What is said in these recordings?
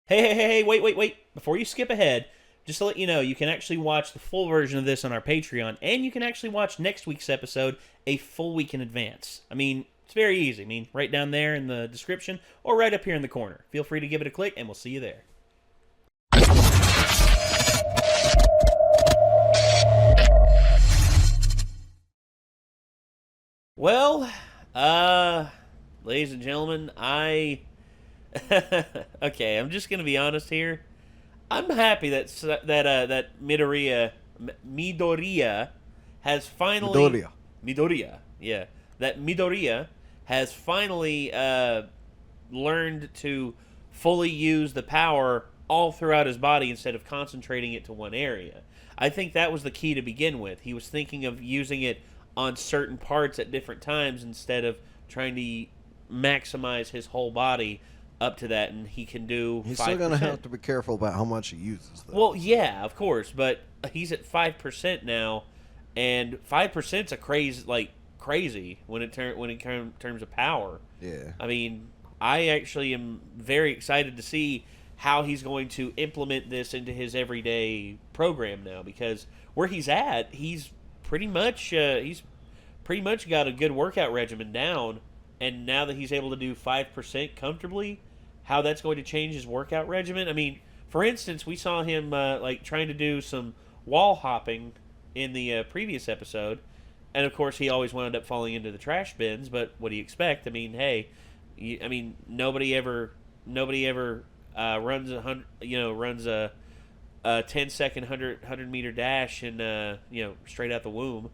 Hey, wait. Before you skip ahead, just to let you know, you can actually watch the full version of this on our Patreon, and you can actually watch next week's episode a full week in advance. I mean, it's very easy. I mean, right down there in the description, or right up here in the corner. Feel free to give it a click, and we'll see you there. Well, ladies and gentlemen, okay, I'm just gonna be honest here. I'm happy that Midoriya has finally Midoriya has finally learned to fully use the power all throughout his body instead of concentrating it to one area. I think that was the key to begin with. He was thinking of using it on certain parts at different times instead of trying to maximize his whole body up to that, and he can do 5%. He's still going to have to be careful about how much he uses, though. Well, yeah, of course, but he's at 5% now, and 5%'s crazy when it terms of power. Yeah. I mean, I actually am very excited to see how he's going to implement this into his everyday program now, because where he's at, he's pretty much got a good workout regimen down, and now that he's able to do 5% comfortably, how that's going to change his workout regimen. I mean, for instance, we saw him trying to do some wall hopping in the previous episode, and of course he always wound up falling into the trash bins. But what do you expect? I mean, hey, nobody ever runs a 10-second 100-meter dash and straight out the womb.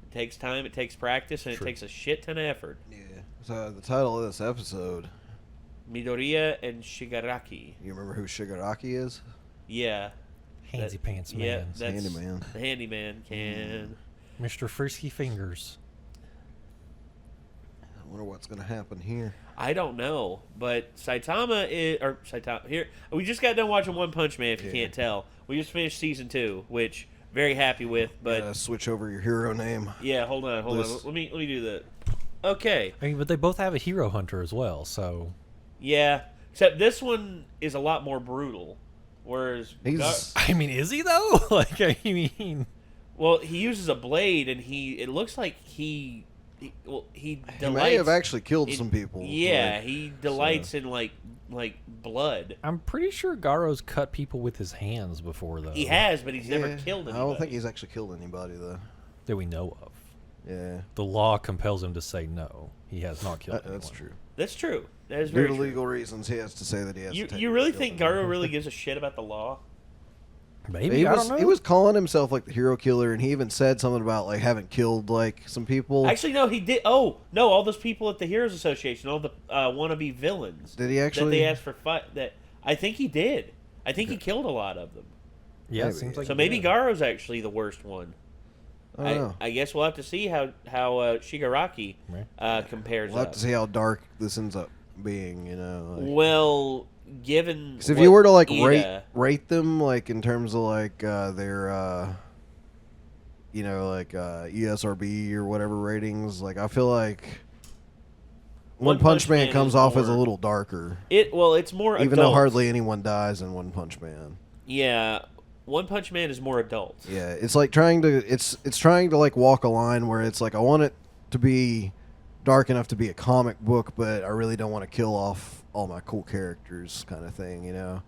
It takes time, it takes practice, and it takes a shit ton of effort. Yeah. So the title of this episode, Midoriya and Shigaraki. You remember who Shigaraki is? Yeah. Handsy Pants Man. Yeah, that's handyman. The handyman can. Mr. Frisky Fingers. I wonder what's going to happen here. I don't know, but Saitama here. We just got done watching One Punch Man. If you can't tell, we just finished season 2, which very happy with. But switch over your hero name. Yeah, hold on. Let me do that. Okay. I mean, but they both have a hero hunter as well, so. Yeah, except this one is a lot more brutal, whereas I mean, is he though? I mean, well, he uses a blade, and it looks like he may have actually killed some people. Yeah, he delights in like blood. I'm pretty sure Garo's cut people with his hands before, though. He has, but he's never killed anybody. I don't think he's actually killed anybody, though. That we know of. Yeah. The law compels him to say no. He has not killed anyone. That's true. That's true. That is very true. Due to legal reasons, he has to say that he has to You really think Garo really gives a shit about the law? Maybe, I don't know. He was calling himself like the hero killer, and he even said something about like having killed like some people. Actually, no, he did. Oh no, all those people at the Heroes Association, all the wannabe villains. Did he actually? That they asked for fight. That I think he did. I think he killed a lot of them. Yeah, it seems like so. Maybe Garo's actually the worst one. I guess we'll have to see how Shigaraki compares. We'll have to see how dark this ends up being. Well, given if you were to like rate them like in terms of like their ESRB or whatever ratings, like I feel like One Punch Man comes off as a little darker. It's more even though hardly anyone dies in One Punch Man. Yeah, One Punch Man is more adult. Yeah, it's like trying to like walk a line where it's like I want it to be dark enough to be a comic book, but I really don't want to kill off all my cool characters, kind of thing, Yeah.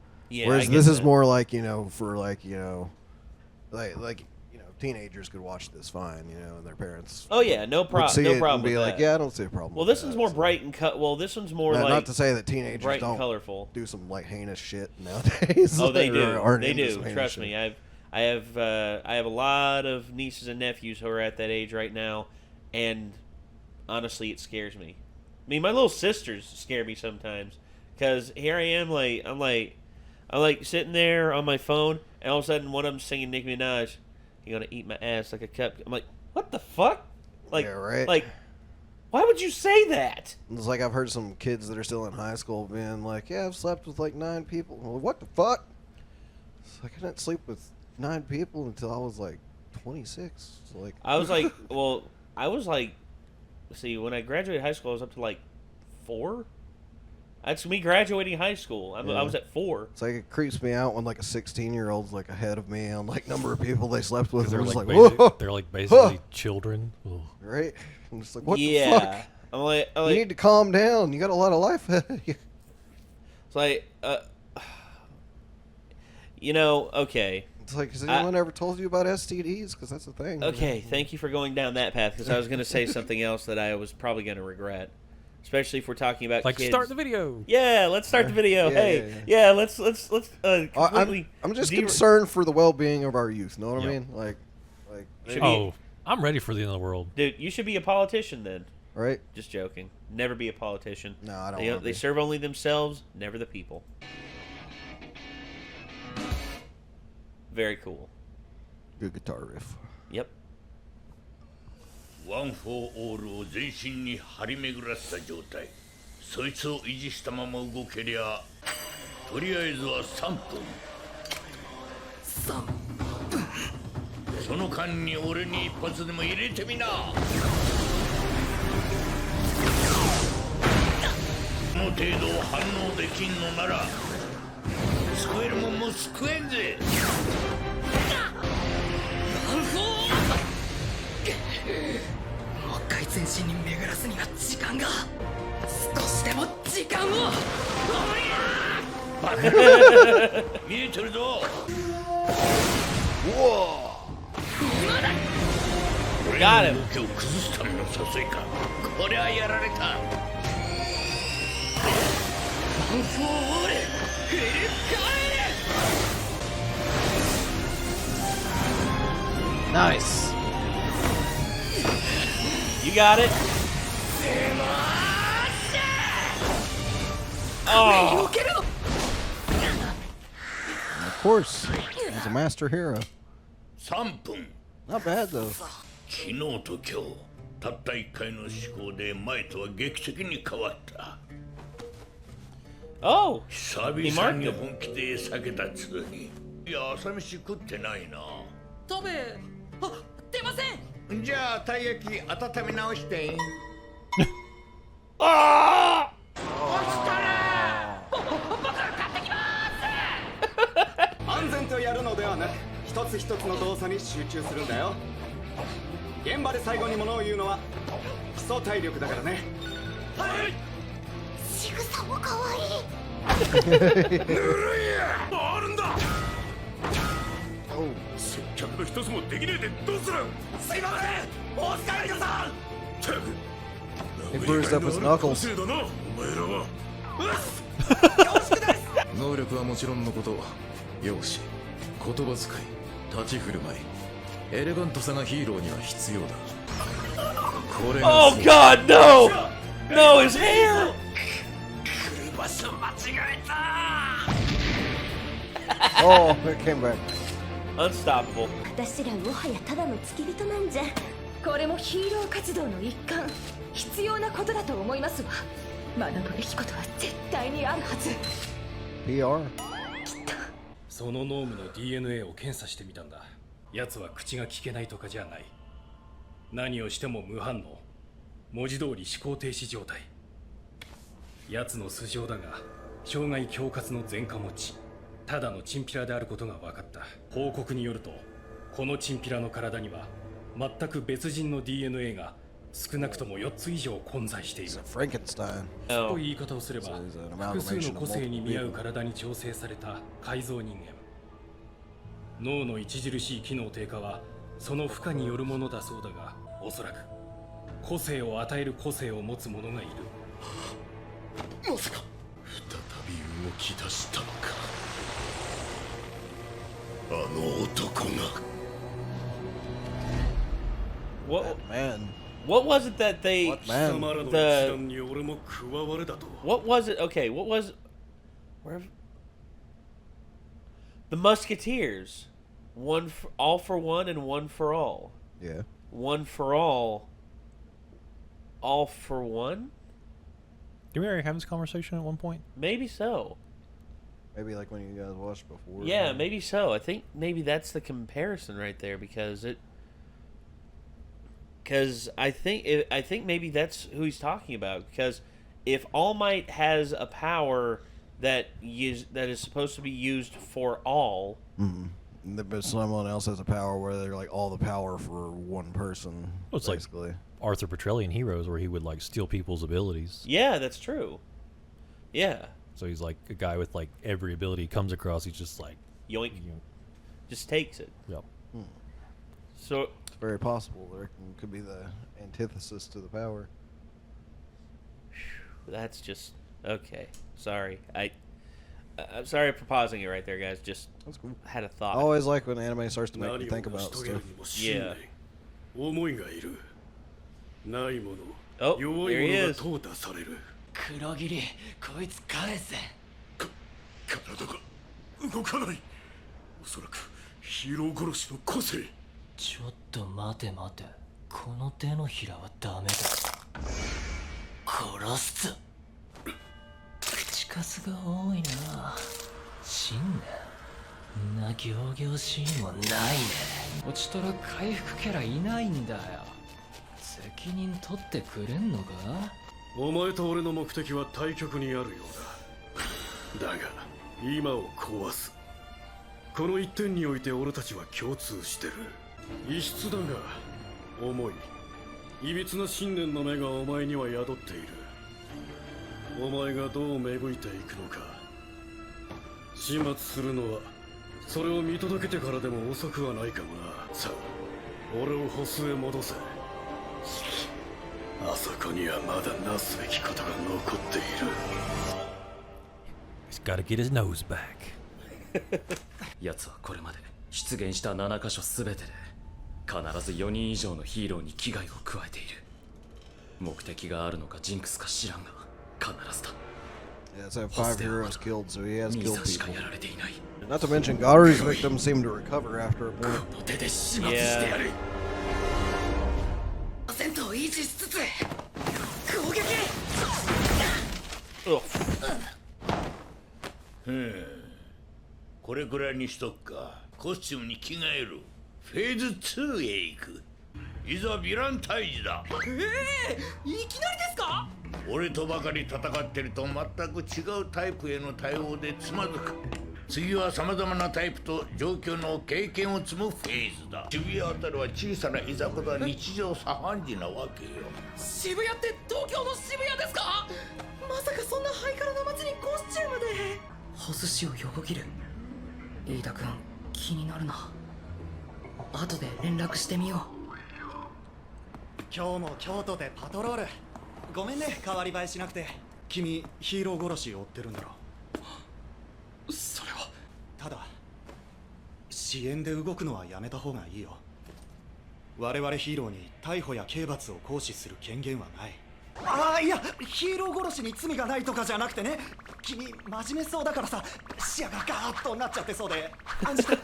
Whereas this is more like for like teenagers could watch this fine, and their parents. Oh yeah, no problem. No problem. Be like, yeah, I don't see a problem. Well, this one's more bright and Well, this one's more like not to say that teenagers bright don't and colorful. Do some like heinous shit nowadays. Oh, they do. They do. Trust me. I have a lot of nieces and nephews who are at that age right now, and honestly, it scares me. I mean, my little sisters scare me sometimes because here I am, I'm like sitting there on my phone, and all of a sudden one of them singing Nicki Minaj. You're gonna eat my ass like a cup. I'm like, what the fuck? Like, yeah, right. Like, why would you say that? It's like I've heard some kids that are still in high school being like, yeah, I've slept with like 9 people. I'm like, what the fuck? I couldn't sleep with 9 people until I was like 26. So like, I was like, see, when I graduated high school, I was up to like 4. That's me graduating high school. I was at 4. It's like it creeps me out when like a 16-year-old's like ahead of me on like number of people they slept with. They're They're just like, like, whoa, they're like basically children. Ugh. right? I'm just like, what the fuck? I'm like, You need to calm down. You got a lot of life ahead of you. it's like, you know, okay. It's like, has anyone ever told you about STDs? Because that's a thing. Okay, thank you for going down that path, because I was going to say something else that I was probably going to regret. Especially if we're talking about Like, kids. start the video. Yeah, let's start the video. Yeah, hey, yeah. let's completely. I'm just concerned for the well-being of our youth. Know what I mean? Like, Should Oh, I'm ready for the end of the world. Dude, you should be a politician then. right? Just joking. Never be a politician. No, I don't They, wanna they be. serve only themselves, never the people. Very cool. Good guitar riff. Yep. ワン・フォー・オールを全身に張り巡らせた状態。そいつを維持したまま動けりゃ、とりあえずは3分。その間に俺に一発でも入れてみな。この程度反応できんのなら、救えるもんも救えんぜ。もう一回全身に巡らすには時間が少しでも時間を見えてるぞ。俺 Got him. の動きを崩すための誘いか。これはやられた。ワン・フォー・オールフルカエル Nice. You got it. Oh, 避けろ Of course. He's a master hero. 3分。 Not bad though. 昨日と今日、たった1回の思考で前とは劇的に変わった。 oh. 久々に本気で避けたつに。いや、朝飯食ってないな。食べあ出ませんじゃあ、たい焼き温め直して。 Ah! 安全とやるのではなく一つ一つの動作に集中するんだよ。現場で最後に物を言うのは基礎体力だからね。はい仕草も可愛いあるんだ。 Oh. 接客の一つもできねえでどうする。すいませんお疲れさん。 He bruised up his knuckles. せいだな、お前らは。能力はもちろんのこと、容姿、言葉遣い、立ち振る舞い、エレガントさがヒーローには必要だ。これが Oh God, no! No, his hair! 場所間違えた Oh, it came back. Unstoppable. 私らもはやただの付き人なんじゃ。これもヒーロー活動の一環、必要なことだと思いますわ。学ぶべきことは絶対にあるはず。 PR. そのノームの DNA を検査してみたんだ。奴は口が聞けないとかじゃない。何をしても無反応。文字通り思考停止状態。奴の素性だが、障害恐喝の前科持ち。ただのチンピラであることが分かった。報告によると、このチンピラの体には全く別人の DNA が少なくとも4つ以上混在している。 Frankenstein. という言い方をすれば、 So he's an 複数 amalgamation の of 個性に multiple 見合う people. 体に調整された改造人間。脳の著しい機能低下はその負荷によるものだそうだが、おそらく個性を与える個性を持つ者がいる。まさか再び動き出したのか。あの男が。 What? Man. What was it that they? What man? 貴様らの一 The 団に俺も加われだと。 what was it? Okay, what was? Where? The Musketeers, all for one and one for all. Yeah. One for all for one? Did we already have this conversation at one point? Maybe so. Maybe like when you guys watched before. Yeah, maybe so. I think maybe that's the comparison right there because I think maybe that's who he's talking about because if All Might has a power that is supposed to be used for all, but someone else has a power where they're like all the power for one person. Well, it's basically like Arthur Petrelli in Heroes, where he would like steal people's abilities. yeah, that's true. Yeah, So he's like a guy with like every ability he comes across. He's just like, yoink, just takes it. yep. So it's very possible there could be the antithesis to the power. that's just okay. Sorry, I'm sorry for pausing it right there, guys. Just That's cool. had a thought. I always like when anime starts to make 何 me を think 成 about し遂げる stuff. にも信念、 Yeah. 思いがいる。ないもの、 Oh, 弱 there い he 者が is. 淘汰される。黒霧こいつ返せ。体が動かない。おそらくヒーロー殺しの個性。ちょっと待て待て、この手のひらはダメだ。殺すぞ。口数が多いな。信念な仰々しいもんないね。落ちとる回復キャラいないんだよ。責任取ってくれんのか。お前と俺の目的は対極にあるようだ。だが今を壊す。この一点において俺たちは共通してる。異質だが重い。いびつな信念の目がお前には宿っている。お前がどう芽吹いていくのか。始末するのはそれを見届けてからでも遅くはないかもな。さあ、俺をホスへ戻せ。あそこにはまだなすべきことが残っている。He's got to get his nose back. 奴はこれまで出現した7カ所全てで必ず4人以上のヒーローに危害を加えている。目的があるのかジンクスか知らんが必ずだ。 Yeah, it's have 5 heroes killed, so he has 兄 killed さんしか people. やられていない。 Not to mention, Garu's victims seem to recover after a point. この手で始末してやる。セントを維持しつつ攻撃。 これくらいにしとくか。コスチュームに着替える。フェーズ2へ行く。いざヴィラン退治だ。いきなりですか。俺とばかり戦ってると全く違うタイプへの対応でつまずく。次は様々なタイプと状況の経験を積むフェーズだ。渋谷あたりは小さないざこざ日常茶飯事なわけよ。渋谷って東京の渋谷ですか。まさかそんなハイカラな街にコスチュームで。ホス氏を横切る。飯田君気になるな。後で連絡してみよう。今日も京都でパトロール。ごめんね、代わり映えしなくて。君ヒーロー殺し追ってるんだろ。それはただ支援で動くのはやめた方がいいよ。我々ヒーローに逮捕や刑罰を行使する権限はない。ああ、いや、ヒーロー殺しに罪がないとかじゃなくてね。君真面目そうだからさ、視野がガーッとなっちゃってそうで。案じて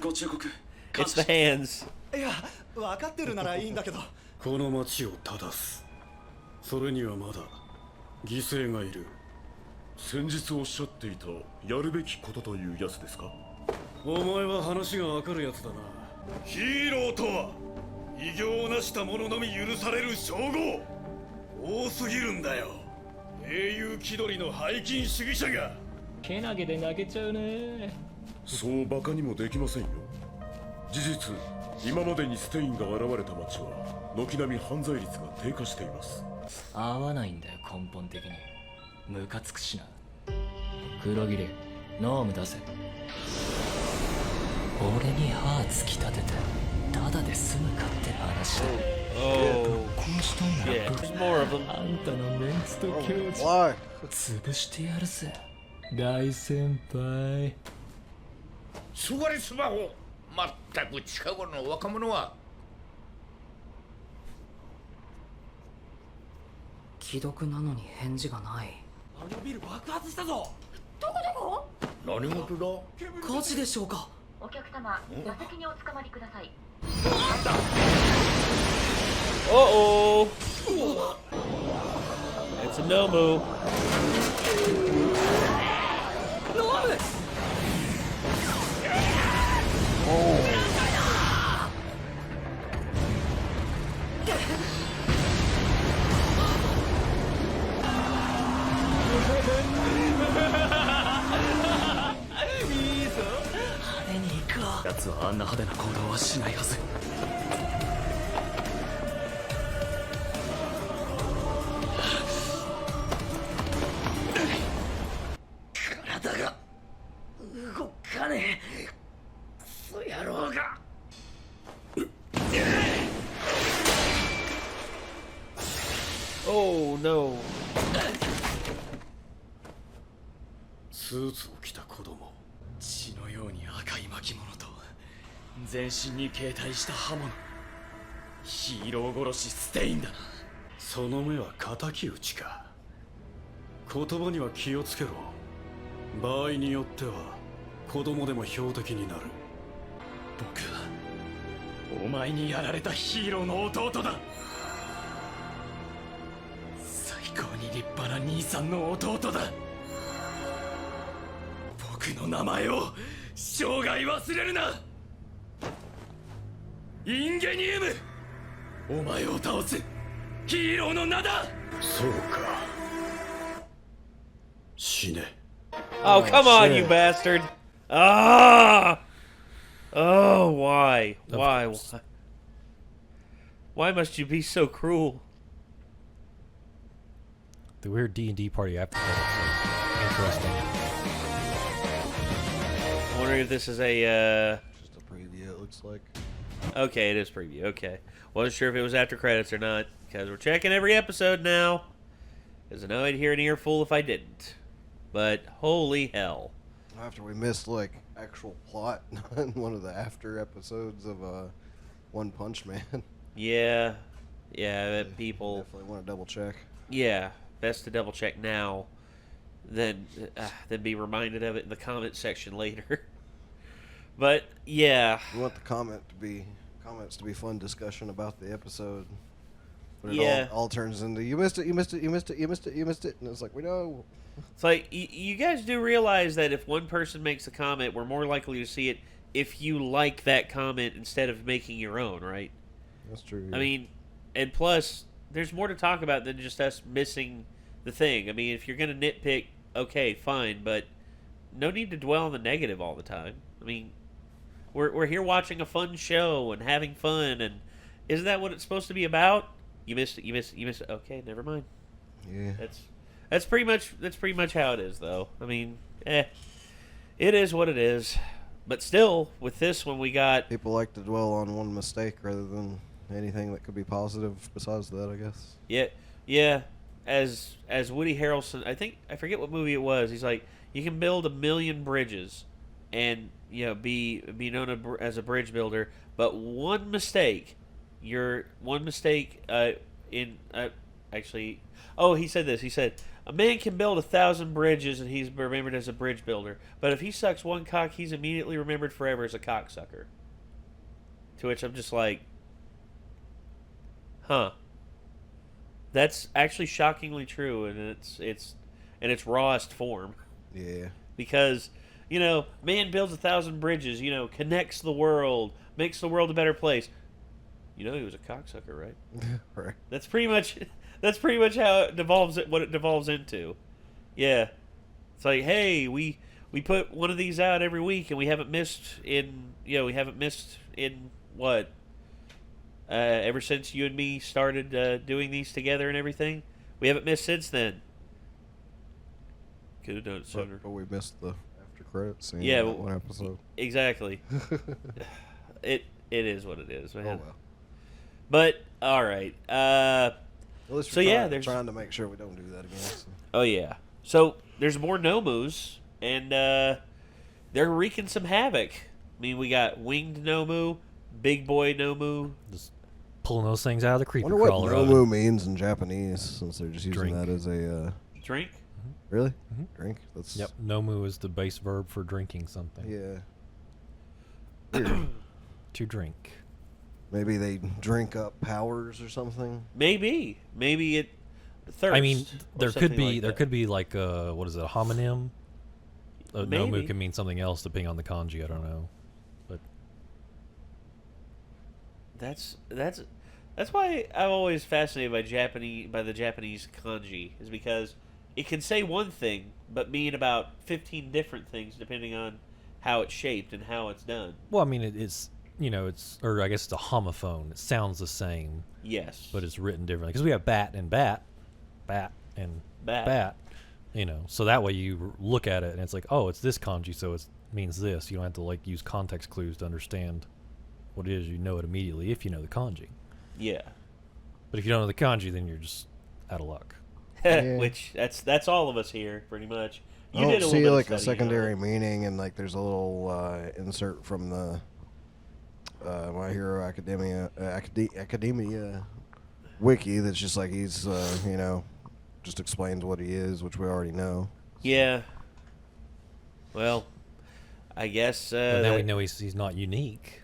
ご忠告。 It's the hands. いや、分かってるならいいんだけど。この町を正す。それにはまだ犠牲がいる。先日おっしゃっていたやるべきことというやつですか。お前は話がわかるやつだな。ヒーローとは偉業を成した者のみ許される称号。多すぎるんだよ。英雄気取りの背筋主義者が。けなげで投げちゃうね。そうバカにもできませんよ。事実今までにステインが現れた町は軒並み犯罪率が低下しています。合わないんだよ根本的に。ムカつくしな。黒切れノーム出せ。俺に歯突き立ててただで済むかって話だ。 Oh, 殺したんなら yeah, there's more of them. あんたのメンツと境地 Why? 潰してやるぜ大先輩。すがりスマホ。まったく近頃の若者は。既読なのに返事がない。あのビル爆発したぞ。どこどこ。何事だ。火事でしょうか。お客様、座席におつかまりください。Uh-oh. It's a no-move. ノーム。奴はあんな派手な行動はしないはず。体が動かねえ。クソ野郎が。Oh no. スーツを着た子供、血のように赤い巻物と全身に携帯した刃物。ヒーロー殺しステインだな。その目は敵討ちか。言葉には気をつけろ。場合によっては子供でも標的になる。僕はお前にやられたヒーローの弟だ。最高に立派な兄さんの弟だ。僕の名前を生涯忘れるな。インゲニウム、お前を倒すヒーローの名だ。そうか。死ね。 Oh, come on, you bastard! Ah! Oh, why? Why? Why must you be so cruel? The weird D&D party after that. Interesting. I wonder if this is a, Just a preview, it looks like. Okay, it is preview, okay. Wasn't sure if it was after credits or not, because we're checking every episode now. Because I know I'd hear an earful if I didn't. But, holy hell. After we missed, like, actual plot in one of the after episodes of One Punch Man. Yeah. Yeah, people... Definitely want to double check. Yeah, best to double check now than be reminded of it in the comment section later. But, yeah. We want the comments to be fun discussion about the episode. But it Yeah. all turns into, you missed it, you missed it, you missed it, you missed it, you missed it. And it's like, we know. It's like, you guys do realize that if one person makes a comment, we're more likely to see it if you like that comment instead of making your own, right? That's true. I mean, and plus, there's more to talk about than just us missing the thing. I mean, if you're going to nitpick, okay, fine, but no need to dwell on the negative all the time. I mean, we're here watching a fun show and having fun, and isn't that what it's supposed to be about? You missed it, you missed it, you missed it. Okay, never mind. Yeah. That's pretty much how it is, though. I mean, it is what it is. But still, with this one, we got... People like to dwell on one mistake rather than anything that could be positive besides that, I guess. Yeah. As Woody Harrelson, I forget what movie it was. He's like, you can build 1,000,000 bridges, and be known as a bridge builder, but one mistake. Actually, he said this. He said, a man can build 1,000 bridges and he's remembered as a bridge builder, but if he sucks one cock, he's immediately remembered forever as a cocksucker. To which I'm just like, huh. That's actually shockingly true, and it's in its rawest form. Yeah. Because, man builds 1,000 bridges, connects the world, makes the world a better place. He was a cocksucker, right? Right. That's pretty much how it devolves. What it devolves into. Yeah, it's like, hey, we put one of these out every week, and we haven't missed in what? Ever since you and me started doing these together and everything, we haven't missed since then. Could have done it sooner. But we missed the after credits scene. Yeah, in that one episode. Exactly. It is what it is, man. Oh well. But all right. There's trying to make sure we don't do that again. So. Oh yeah. So there's more Nomus, and they're wreaking some havoc. I mean, we got winged Nomu, big boy Nomu. Just pulling those things out of the creepy I wonder what crawler. Nomu means in Japanese, since they're just using Drink. that as a Drink. really Mm-hmm. drink. That's Yep. Nomu is the base verb for drinking something. Yeah. Weird. To drink. Maybe they drink up powers or something. Maybe it. Thirst. I mean, or there something could be like there that. could be like a homonym. Maybe. Nomu can mean something else depending on the kanji. I don't know, but That's why I'm always fascinated by the Japanese kanji, is because it can say one thing but mean about 15 different things depending on how it's shaped and how it's done. Well, I mean, it's or I guess it's a homophone. It sounds the same. Yes. But it's written differently because we have bat and bat and bat. So that way you look at it and it's like, oh, it's this kanji, so it means this. You don't have to like use context clues to understand what it is. You know it immediately if you know the kanji. Yeah. But if you don't know the kanji, then you're just out of luck. Which that's all of us here pretty much. I don't see like a secondary meaning, and like there's a little insert from the My Hero Academia wiki that's just like he's just explains what he is, which we already know. Yeah. Well, I guess. But now we know he's not unique.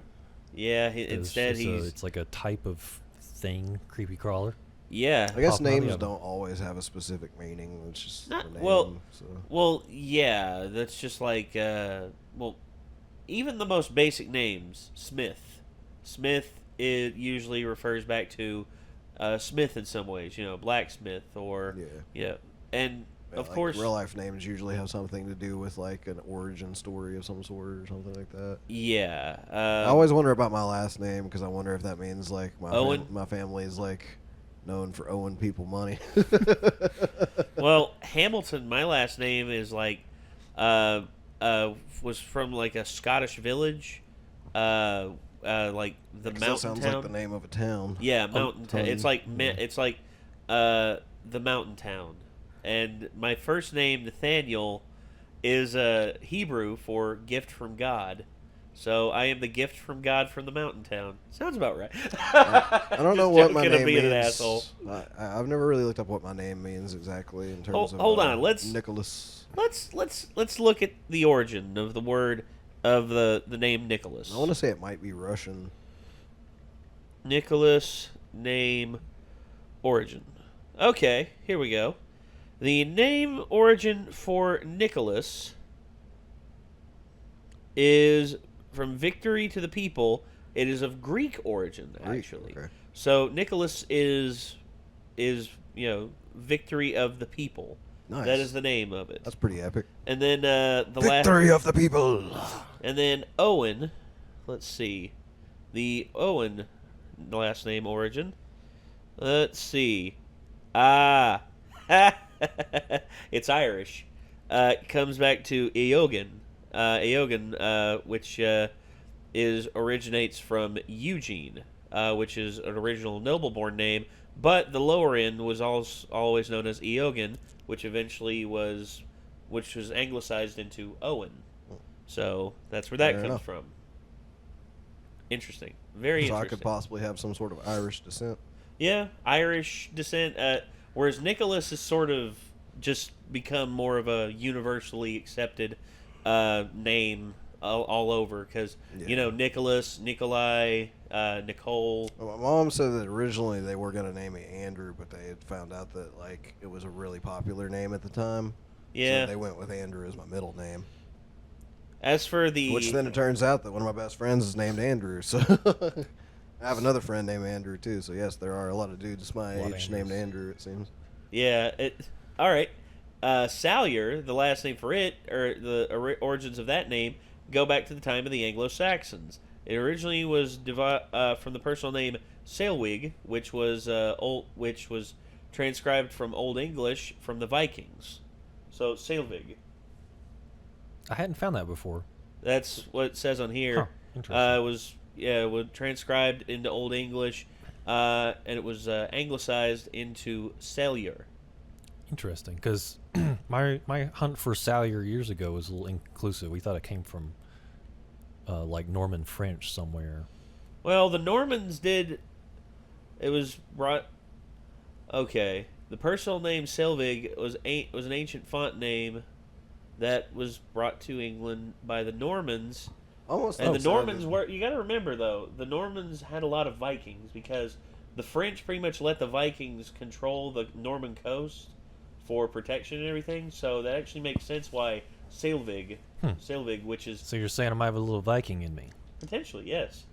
Yeah. Instead, it's like a type of thing, creepy crawler. Yeah. I guess names don't always have a specific meaning. It's just the name. Well, yeah. That's just like even the most basic names, Smith. Smith, it usually refers back to Smith in some ways, blacksmith or and of course real life names usually have something to do with like an origin story of some sort or something like that. Yeah. I always wonder about my last name because I wonder if that means like my family is like known for owing people money. Well, Hamilton, my last name is like was from like a Scottish village. Like the mountain sounds town. like the name of a town. Yeah, mountain town. It's like the mountain town. And my first name, Nathaniel, is Hebrew for gift from God. So I am the gift from God from the mountain town. Sounds about right. I don't know what my name means. An asshole. I've never really looked up what my name means exactly in terms of. Hold on, Nicholas. Let's look at the origin of the word of the name Nicholas. I want to say it might be Russian. Nicholas name origin. Okay, here we go. The name origin for Nicholas is from victory to the people. It is of Greek origin, actually. Okay. So Nicholas is victory of the people. Nice. That is the name of it. That's pretty epic. And then the victory of the people. And then Owen. Let's see. The Owen last name origin. Let's see. It's Irish. It comes back to Eogan. Which originates from Eugene, which is an original noble-born name, but the lower end was always known as Eogan, which was anglicized into Owen. So that's where that comes from. Interesting. Very interesting. So I could possibly have some sort of Irish descent. Yeah, Irish descent. Whereas Nicholas has sort of just become more of a universally accepted name all over because Nicholas, Nikolai, Nicole. Well, my mom said that originally they were going to name me Andrew, but they had found out that like it was a really popular name at the time. Yeah, so they went with Andrew as my middle name. As for which then it turns out that one of my best friends is named Andrew, so I have another friend named Andrew too. So yes, there are a lot of dudes my age named Andrew. It seems. Yeah. All right. Salyer, the last name for it, or the origins of that name, go back to the time of the Anglo-Saxons. It originally was from the personal name Sailwig, which was transcribed from Old English from the Vikings. So Sailvig. I hadn't found that before. That's what it says on here. Huh, interesting. It was transcribed into Old English, and it was anglicized into Salyer. Interesting, because my hunt for Salyer years ago was a little inclusive. We thought it came from like Norman French somewhere. Well, the Normans did. It was brought. Okay, the personal name Selvig was an ancient font name that was brought to England by the Normans. Almost. And the Normans were. You got to remember though, the Normans had a lot of Vikings because the French pretty much let the Vikings control the Norman coast for protection and everything. So that actually makes sense why Selvig, which is. So you're saying I might have a little Viking in me? Potentially, yes.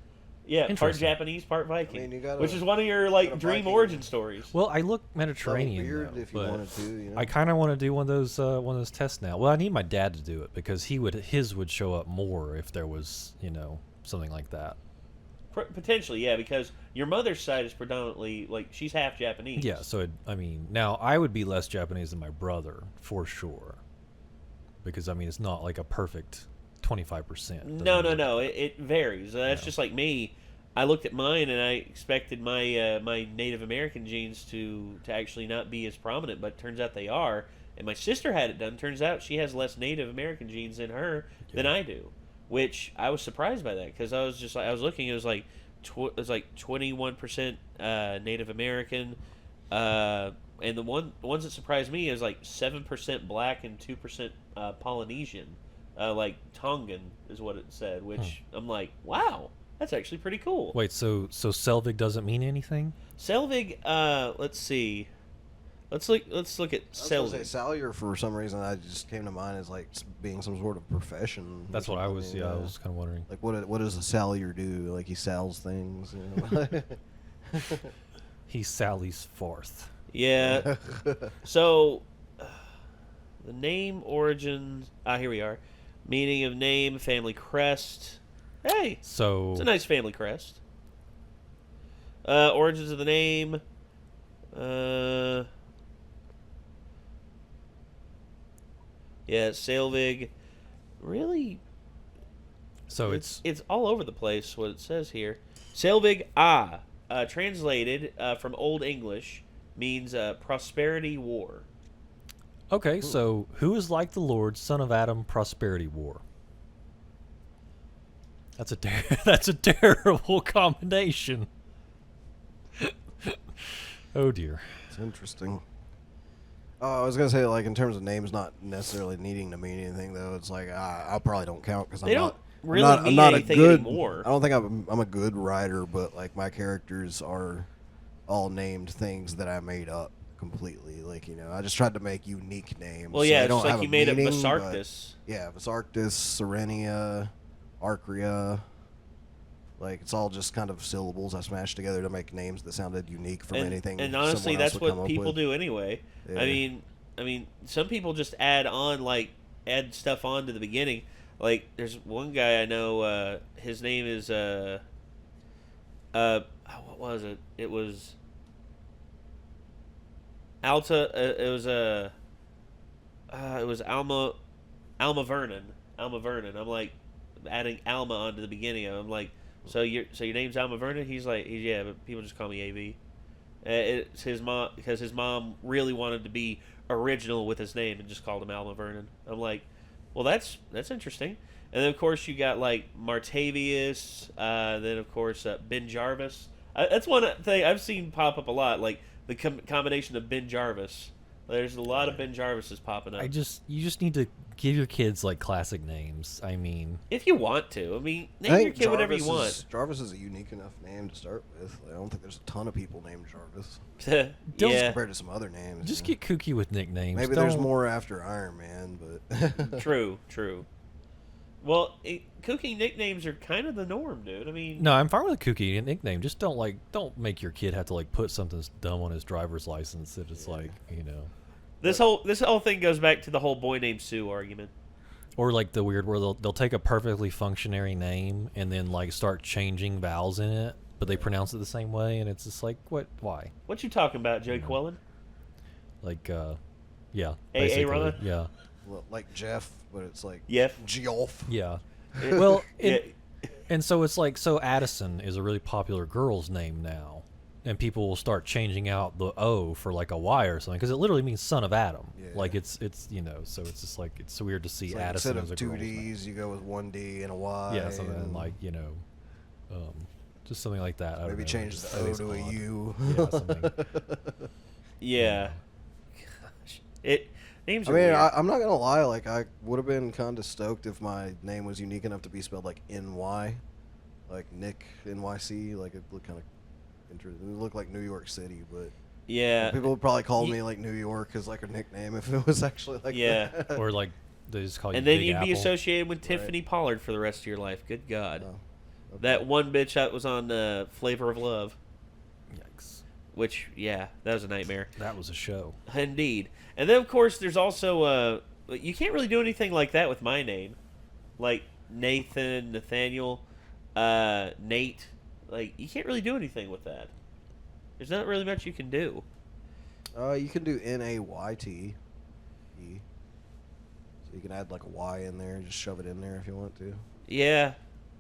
Yeah, part Interesting. Japanese, part Viking, I mean, you gotta- which is one of your got like a dream Viking- origin stories. Well, I look Double Mediterranean, beard though, if you but wanted to. You know? I kind of want to do one of those tests now. Well, I need my dad to do it because his would show up more if there was something like that. Potentially, yeah, because your mother's side is predominantly like she's half Japanese. Yeah, so now I would be less Japanese than my brother for sure, because it's not like a perfect 25%. No. It varies. That's just like me. I looked at mine and I expected my my Native American genes to actually not be as prominent, but turns out they are. And my sister had it done. Turns out she has less Native American genes in her than I do, which I was surprised by that because I was looking. It was like 21% Native American, and the ones that surprised me is like 7% Black and 2% Polynesian, like Tongan is what it said. Which I'm like, wow. That's actually pretty cool. Wait, so Selvig doesn't mean anything? Selvig, let's see. Let's look at I was gonna Selvig. say Salyer for some reason I just came to mind as like being some sort of profession. That's what I was. Yeah, I was kind of wondering. Like what does a Salyer do? Like he sells things. He sallies forth. Yeah. So, the name origins. Here we are. Meaning of name, family crest. Hey, So it's a nice family crest. Origins of the name. Yeah, Selvig. Really, so it's it's all over the place. What it says here. Selvig translated from Old English means prosperity war. okay. So who is like the Lord, son of Adam, prosperity war? That's a terrible combination. Oh dear. It's interesting. Oh, I was gonna say like in terms of names not necessarily needing to mean anything though. It's like I probably don't count because They I'm don't not really I'm not, mean I'm not anything a good, anymore. I don't think I'm a good writer, but like my characters are all named things that I made up completely. Like I just tried to make unique names. Well, so yeah, they it's don't like have you a made up meaning, but- Visarctus. Yeah, Visarctus, Serenia, Arcria. Like it's all just kind of syllables I smashed together to make names that sounded unique from anything. And honestly, someone else that's would come what up people with. do anyway. Yeah. I mean, some people just add stuff on to the beginning. Like, there's one guy I know. His name is what was it? It was Alta. It was Alma Vernon. Alma Vernon. I'm like adding Alma onto the beginning. I'm like, so your name's Alma Vernon? He's like, yeah, but people just call me AV. It's his mom because his mom really wanted to be original with his name and just called him Alma Vernon. I'm like, well, that's interesting. And then of course you got like Martavius. Then of course Ben Jarvis. That's one thing I've seen pop up a lot. Like the combination of Ben Jarvis. There's a lot of Ben Jarvises popping up. You just need to give your kids like classic names. I mean, if you want to, name I your think kid whatever you Jarvis want. Jarvis is a unique enough name to start with. I don't think there's a ton of people named Jarvis. Yeah, Compared to some other names. just get kooky with nicknames. Maybe there's more after Iron Man, but True. Well, kooky nicknames are kind of the norm, dude. I mean, No, I'm fine with a kooky nickname. Just don't make your kid have to like put something dumb on his driver's license that it's like this whole thing goes back to the whole boy named Sue argument. Or like the weird where they'll take a perfectly functionary name and then like start changing vowels in it, but they pronounce it the same way, and it's just like why? What you talking about, Jay Quellen? Like yeah, A.A. basically, Ron? yeah. well, like Jeff, but it's like Jeff. Geoff. Yeah. Well, Yeah. and so it's like Addison is a really popular girl's name now, and people will start changing out the O for like a Y or something because it literally means son of Adam. Yeah. Like it's so it's just like it's weird to see It's like Addison instead as a of two girl's name. D's, you go with one D and a Y. Yeah, something and like just something like that. I don't maybe know. change Just the O always to a odd. U. Yeah, something. Yeah. Gosh. Names I are mean, weird. I'm not gonna lie. Like, I would have been kind of stoked if my name was unique enough to be spelled like NY, like Nick NYC. Like it looked kind of interesting. It looked like New York City, but yeah. people would probably call me like New York as like a nickname if it was actually like Yeah. that. Or like they just call you And then Big you'd be Apple. associated with Tiffany Pollard for the rest of your life. Good God. Oh. That one bitch that was on Flavor of Love. Yikes. Which, yeah, that was a nightmare. That was a show. Indeed. And then, of course, there's also... you can't really do anything like that with my name. Like Nathan, Nathaniel, Nate. Like, you can't really do anything with that. There's not really much you can do. You can do N-A-Y-T-E. So you can add like a Y in there and just shove it in there if you want to. Yeah.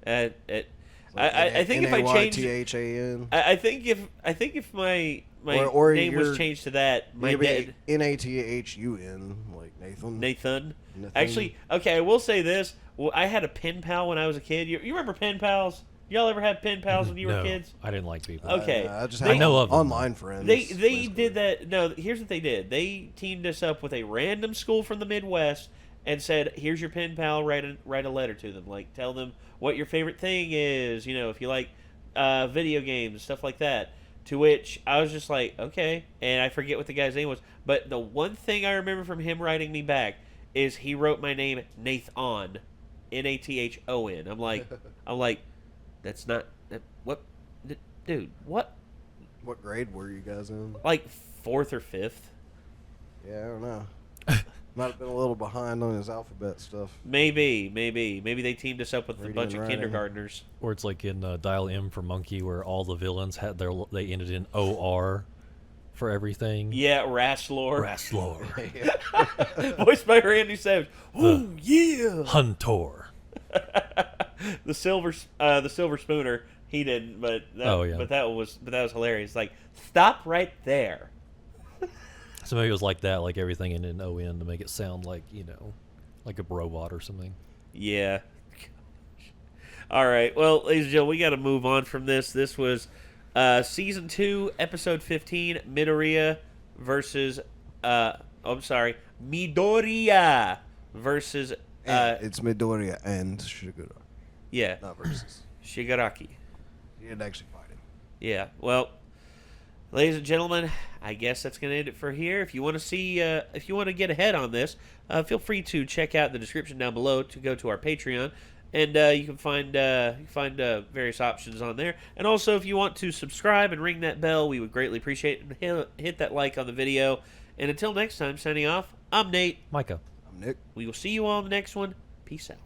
Like I think if I change... N-A-Y-T-H-A-N. I think if my or name was changed to that, my dad... N-A-T-H-U-N, like Nathan. Nathan. Actually, okay, I will say this. Well, I had a pen pal when I was a kid. You remember pen pals? Y'all ever have pen pals when you were kids? I didn't like people. Okay. I know of them. Online friends. They did that. No, here's what they did. They teamed us up with a random school from the Midwest and said, here's your pen pal, write a letter to them. Like, tell them what your favorite thing is, if you like video games, stuff like that. To which I was just like, okay. And I forget what the guy's name was. But the one thing I remember from him writing me back is he wrote my name Nathon. Nathon. I'm like, that's not... What? Dude, what? What grade were you guys in? Like 4th or 5th. Yeah, I don't know. Might have been a little behind on his alphabet stuff. Maybe they teamed us up with Reading a bunch and of writing. kindergartners. Or it's like in Dial M for Monkey, where all the villains they ended in OR for everything. Yeah, Rasslor. Rasslor. Voiced by Randy Savage. Oh yeah. Huntor. the silver spooner. He didn't, but that was hilarious. Like, stop right there. So maybe it was like that, like everything ended in ON to make it sound like, like a robot or something. Yeah. All right. Well, ladies and gentlemen, we got to move on from this. This was Season 2, Episode 15, Midoriya versus... Midoriya versus... it's Midoriya and Shigaraki. Yeah. Not versus. Shigaraki. You didn't actually fight him. Yeah. Well, ladies and gentlemen, I guess that's going to end it for here. If you want to see, if you want to get ahead on this, feel free to check out the description down below to go to our Patreon, and you can find various options on there. And also, if you want to subscribe and ring that bell, we would greatly appreciate it. Hit that like on the video. And until next time, signing off, I'm Nate. Micah. I'm Nick. We will see you all on the next one. Peace out.